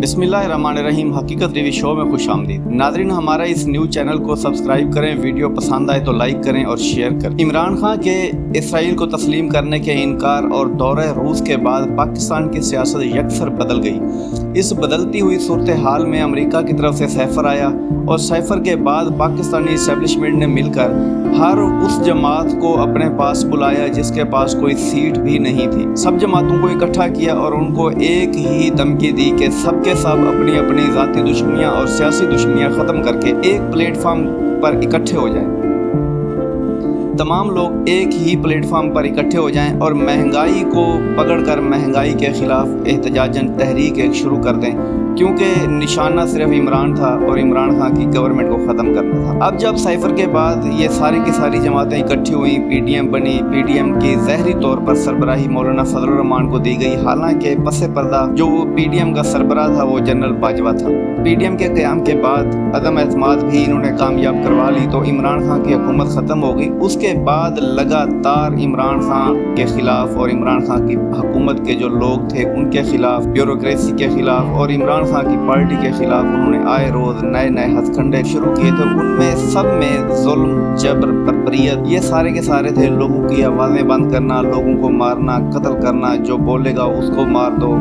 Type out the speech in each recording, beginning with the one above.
बिस्मिल्लाहिर्रहमानिर्रहीम। हकीकत TV show में खुश आमदीद। नाज़रीन, हमारा इस न्यूज़ चैनल को सब्सक्राइब करें, वीडियो पसंद आए तो लाइक करें और शेयर करें। इमरान खान के इसराइल को तस्लीम करने के इनकार और दौरे रूस के बाद पाकिस्तान की सियासत यकसर बदल गई। इस बदलती हुई सूरत हाल में अमेरिका की तरफ से सैफर आया और सैफर के बाद पाकिस्तानी इस्टेब्लिशमेंट ने मिलकर हर उस जमात को अपने पास बुलाया जिसके पास कोई सीट भी नहीं थी। सब जमातों को इकट्ठा किया और उनको एक ही धमकी दी कि सबके सब अपनी अपनी ज़ाती दुश्मनियाँ और सियासी दुश्मनियाँ ख़त्म करके एक प्लेटफार्म पर इकट्ठे हो जाएं। तमाम लोग एक ही प्लेटफार्म पर इकट्ठे हो जाएं और महंगाई को पकड़कर महंगाई के ख़िलाफ़ एहतजाजन तहरीक एक शुरू कर दें, क्योंकि निशाना सिर्फ इमरान था और इमरान खान की गवर्नमेंट को ख़त्म करना था। अब जब सैफर के बाद ये सारी की सारी जमातें इकट्ठी हुई, पीडीएम बनी। पीडीएम की ज़हरी तौर पर सरबराही मौलाना फजलुर रहमान को दी गई। हालांकि पस पर्दा जो पीडीएम का सरबराह था वो जनरल बाजवा था। पीडीएम के क़याम के बाद अदम एतमाद भी इन्होंने कामयाब करवा ली तो इमरान खान की हुकूमत ख़त्म हो गई। उसके बाद लगातार इमरान खान के ख़िलाफ़ और इमरान खान की हुकूमत के जो लोग थे उनके ख़िलाफ़, ब्यूरोक्रेसी के ख़िलाफ़ और इमरान खान की पार्टी के खिलाफ उन्होंने आए रोज नए नए हथकंडे शुरू किए थे। उनमें सब में जुल्म, जबर, बर्बरियत ये सारे के सारे थे। लोगों की आवाज़ें बंद करना, लोगों को मारना, कत्ल करना, जो बोलेगा उसको मार दो,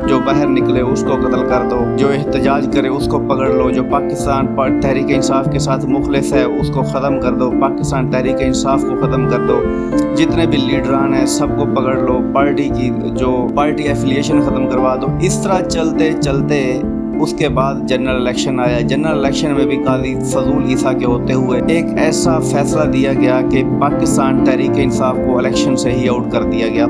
जो बाहर निकले उसको कत्ल कर दो, जो एहतजाज करे उसको पकड़ लो, जो पाकिस्तान तहरीक इंसाफ के साथ मुखलिस है उसको ख़त्म कर दो, पाकिस्तान तहरीक इंसाफ को ख़त्म कर दो, जितने भी लीडरान हैं सबको पकड़ लो, पार्टी की जो पार्टी एफिलिएशन ख़त्म करवा दो। इस तरह चलते चलते उसके बाद जनरल इलेक्शन आया। जनरल इलेक्शन में भी काजी फजूल ईसा के होते हुए एक ऐसा फैसला दिया गया कि पाकिस्तान तहरीक इंसाफ को इलेक्शन से ही आउट कर दिया गया।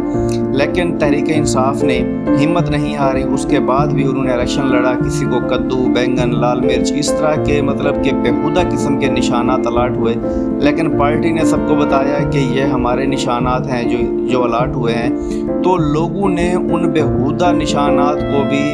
लेकिन तहरीक इंसाफ ने हिम्मत नहीं हारी, उसके बाद भी उन्होंने इलेक्शन लड़ा। किसी को कद्दू, बैंगन, लाल मिर्च, इस तरह के मतलब के बेहुदा किस्म के निशानात अलाट हुए। लेकिन पार्टी ने सबको बताया कि ये हमारे निशानात हैं जो अलाट हुए हैं। तो लोगों ने उन बेहुदा निशानात को भी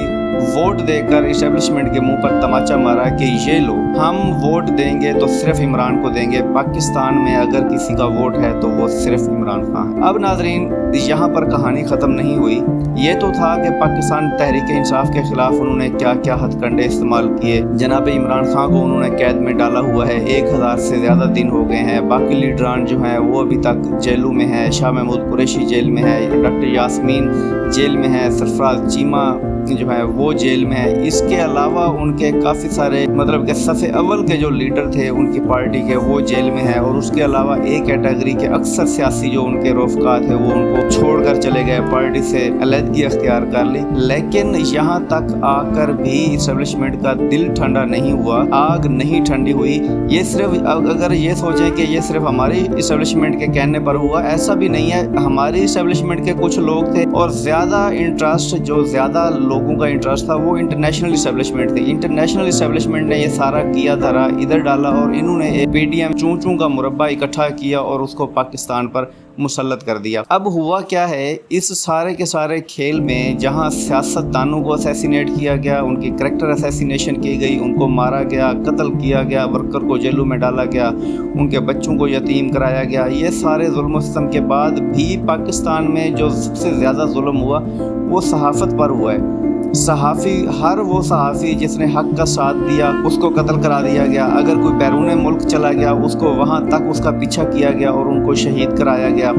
वोट देकर इस्टेब्लिशमेंट के मुंह पर तमाचा मारा कि ये लो, हम वोट देंगे तो सिर्फ इमरान को देंगे। पाकिस्तान में अगर किसी का वोट है तो वो सिर्फ इमरान खान। अब नाजरीन, यहाँ पर कहानी ख़त्म नहीं हुई। ये तो था कि पाकिस्तान तहरीक इंसाफ के ख़िलाफ़ उन्होंने क्या क्या हथकंडे इस्तेमाल किए। जनाब इमरान खान को उन्होंने कैद में डाला हुआ है, 1000 से ज़्यादा दिन हो गए हैं। बाकी लीडरान जो हैं वो अभी तक जेलों में है। शाह महमूद कुरैशी जेल में है, डॉक्टर यास्मीन जेल में है, सरफराज चीमा जो है वो जेल में है। इसके अलावा उनके काफ़ी सारे मतलब के सफ़े अव्वल के जो लीडर थे उनकी पार्टी के वो जेल में है। और उसके अलावा एक कैटेगरी के अक्सर सियासी जो उनके रफ़क़ा थे वो उनको छोड़कर चले गए, पार्टी से अलहदगी अख्तियार कर ली। लेकिन यहाँ तक आकर भी इस्टेब्लिशमेंट का दिल ठंडा नहीं हुआ, आग नहीं ठंडी हुई। ये सिर्फ अगर ये सोचें कि ये सिर्फ हमारी इस्टेब्लिशमेंट के कहने पर हुआ, ऐसा भी नहीं है। हमारी इस्टेब्लिशमेंट के कुछ लोग थे और ज़्यादा इंटरेस्ट, जो ज़्यादा लोगों का इंटरेस्ट था वो इंटरनेशनल इस्टेब्लिशमेंट थी। इंटरनेशनल इस्टेब्लिशमेंट ने ये सारा किया धरा इधर डाला और इन्होंने पीडीएम चूं का मुरब्बा इकट्ठा किया और उसको पाकिस्तान पर मुसल्लत कर दिया। अब हुआ क्या है, इस सारे के सारे खेल में जहां सियासतदानों को असैसिनेट किया गया, उनकी करैक्टर असैसिनेशन की गई, उनको मारा गया, कत्ल किया गया, वर्कर को जेलों में डाला गया, उनके बच्चों को यतीम कराया गया, ये सारे जुल्म सितम के बाद भी पाकिस्तान में जो सबसे ज़्यादा जुल्म हुआ वो सहाफ़त पर हुआ है। हर वो सहाफ़ी जिसने हक का साथ दिया उसको कत्ल करा दिया गया। अगर कोई बैरून मुल्क चला गया उसको वहाँ तक उसका पीछा किया गया और उनको शहीद कराया गया।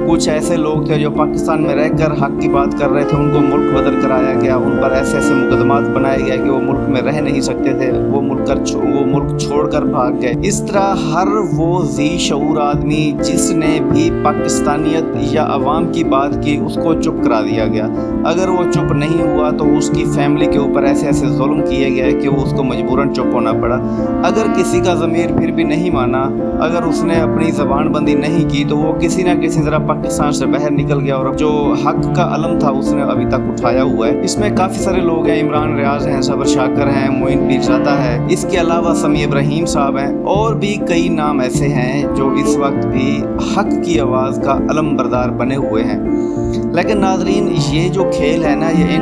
कुछ ऐसे लोग थे जो पाकिस्तान में रहकर हक की बात कर रहे थे, उनको मुल्क बदल कराया गया। उन पर ऐसे ऐसे मुकदमात बनाए गए कि वो मुल्क में रह नहीं सकते थे, वो मुल्क छोड़कर भाग गए। इस तरह हर वो ज़ी शऊर आदमी जिसने भी पाकिस्तानियत या अवाम की बात की उसको चुप करा दिया गया। अगर वो चुप नहीं हुआ तो उसकी फैमिली के ऊपर ऐसे ऐसे जुल्म किए गए कि वो उसको मजबूरन चुप होना पड़ा। अगर किसी का ज़मीर फिर भी नहीं माना, अगर उसने अपनी ज़बान बंदी नहीं की तो वो किसी ना किसी तरह पाकिस्तान से बाहर निकल गया और जो हक का अलम था उसने अभी तक उठाया हुआ है। इसमें काफ़ी सारे लोग हैं, इमरान रियाज हैं, सबर शाकर हैं, मोइन पीरज़ादा है, इसके अलावा समी इब्राहिम साहब हैं और भी कई नाम ऐसे हैं जो इस वक्त भी हक की आवाज़ का अलम बरदार बने हुए हैं। लेकिन नाजरीन ये जो खेल है ना, ये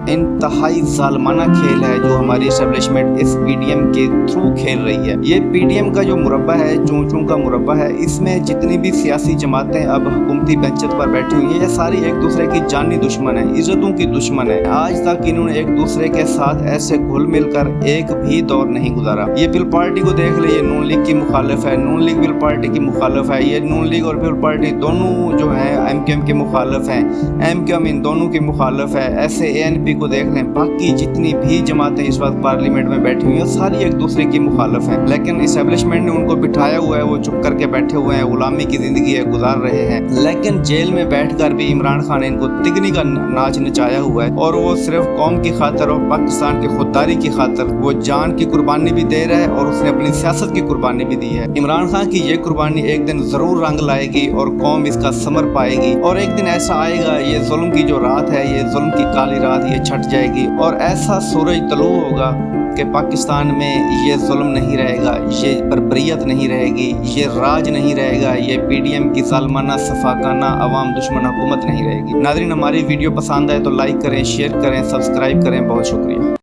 इंतहाई जालमाना खेल है जो हमारी एस्टेब्लिशमेंट इस पीडीएम के थ्रू खेल रही है। ये पीडीएम का जो मुरब्बा है, चूं का मुरब्बा है, इसमें जितनी भी सियासी जमातें अब हुकूमती बेंचत पर बैठी हुई हैं, ये सारी एक दूसरे की जानी दुश्मन है, इज्जतों की दुश्मन है। आज तक इन्होंने एक दूसरे के साथ ऐसे घुल मिलकर एक भी दौर नहीं गुजारा। ये बिल पार्टी को देख ले, ये नून लीग की मुखालिफ है, नून लीग बिल पार्टी की मुखालिफ है, ये नून लीग और बिल पार्टी दोनों जो है एमक्यूएम के मुखालिफ हैं, एमक्यूएम इन दोनों की मुखालिफ है। ऐसे एएनपी को देख लें, बाकी जितनी भी जमातें इस वक्त पार्लियामेंट में बैठी हुई हैं सारी एक दूसरे की मुखालिफ हैं, लेकिन एस्टेब्लिशमेंट ने उनको बिठाया हुआ है, वो चुप करके बैठे हुए हैं, गुलामी की जिंदगी है गुजार रहे हैं। लेकिन जेल में बैठकर भी इमरान खान ने इनको तिगनी का नाच नचाया हुआ है, और वो सिर्फ कौम की खातिर और पाकिस्तान की खुददारी की खातिर वो जान की कुर्बानी भी दे रहा है और उसने अपनी सियासत की कुर्बानी भी दी है। इमरान खान की ये कुर्बानी एक दिन जरूर रंग लाएगी और कौम इसका समर पाएगी, और एक दिन ऐसा आएगा, ये जुल्म की जो रात है, ये जुल्म की काली रात ये छट जाएगी और ऐसा सूरज तलू होगा कि पाकिस्तान में ये जुल्म नहीं रहेगा, ये बर्बरियत नहीं रहेगी, ये राज नहीं रहेगा, ये पीडीएम की जालमाना सफाकाना अवाम दुश्मन हुकूमत नहीं रहेगी। नाज़रीन, हमारी वीडियो पसंद आए तो लाइक करें, शेयर करें, सब्सक्राइब करें। बहुत शुक्रिया।